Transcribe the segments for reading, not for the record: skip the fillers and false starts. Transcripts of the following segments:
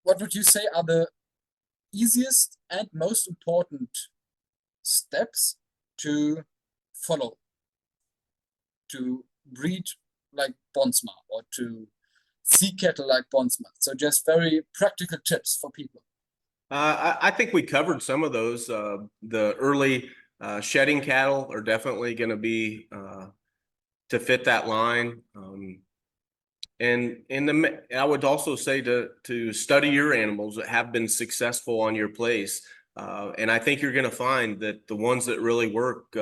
what would you say are the easiest and most important steps to follow to breed like Bonsma or to see cattle like Bonsma? So just very practical tips for people. I think we covered some of those. The early shedding cattle are definitely going to be to fit that line. I would also say to study your animals that have been successful on your place. And I think you're going to find that the ones that really work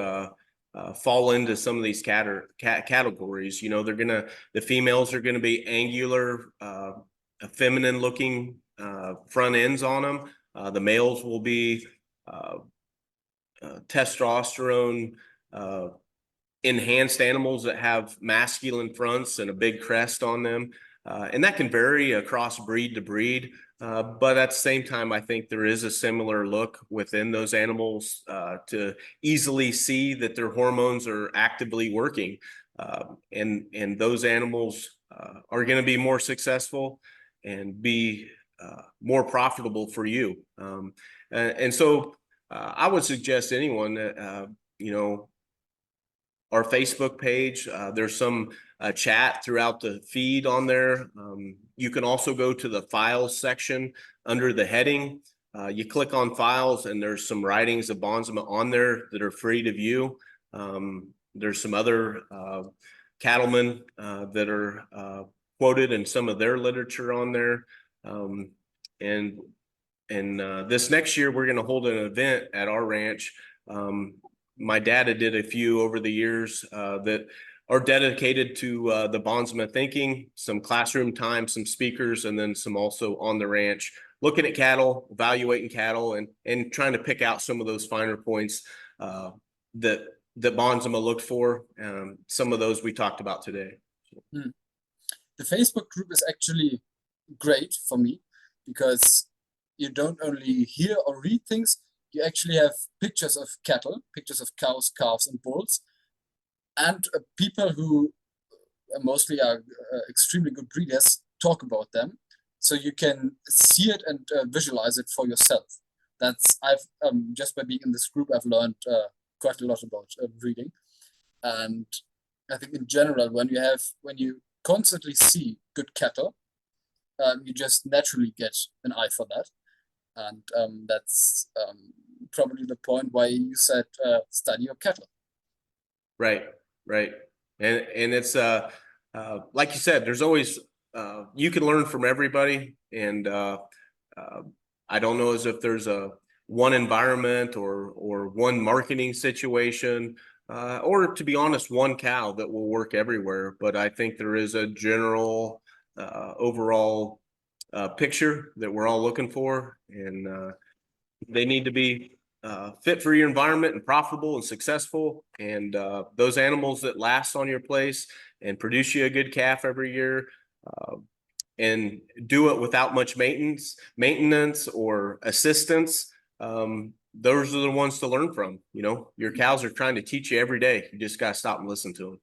fall into some of these categories. The females are gonna be angular, feminine looking front ends on them. The males will be uh, testosterone enhanced animals that have masculine fronts and a big crest on them. And that can vary across breed to breed. But at the same time, I think there is a similar look within those animals to easily see that their hormones are actively working. And those animals are going to be more successful and be more profitable for you. And so I would suggest anyone that, our Facebook page. There's some chat throughout the feed on there. You can also go to the files section under the heading. You click on files and there's some writings of Bonsma on there that are free to view. There's some other cattlemen that are quoted in some of their literature on there. And this next year, we're going to hold an event at our ranch. My dad did a few over the years that are dedicated to the Bonsma thinking, some classroom time, some speakers, and then some also on the ranch, looking at cattle, evaluating cattle, and trying to pick out some of those finer points that Bonsma looked for. Some of those we talked about today. Hmm. The Facebook group is actually great for me because you don't only hear or read things, you actually have pictures of cattle, pictures of cows, calves, and bulls, and people who mostly are extremely good breeders talk about them. So you can see it and visualize it for yourself. I've just by being in this group, I've learned quite a lot about breeding. And I think in general, when you constantly see good cattle, you just naturally get an eye for that. And that's probably the point why you said study your cattle. Right, right. And it's like you said, there's always you can learn from everybody. And I don't know as if there's a one environment or one marketing situation or, to be honest, one cow that will work everywhere. But I think there is a general overall picture that we're all looking for, and they need to be fit for your environment and profitable and successful. And those animals that last on your place and produce you a good calf every year, and do it without much maintenance or assistance. Those are the ones to learn from. Your cows are trying to teach you every day. You just got to stop and listen to them.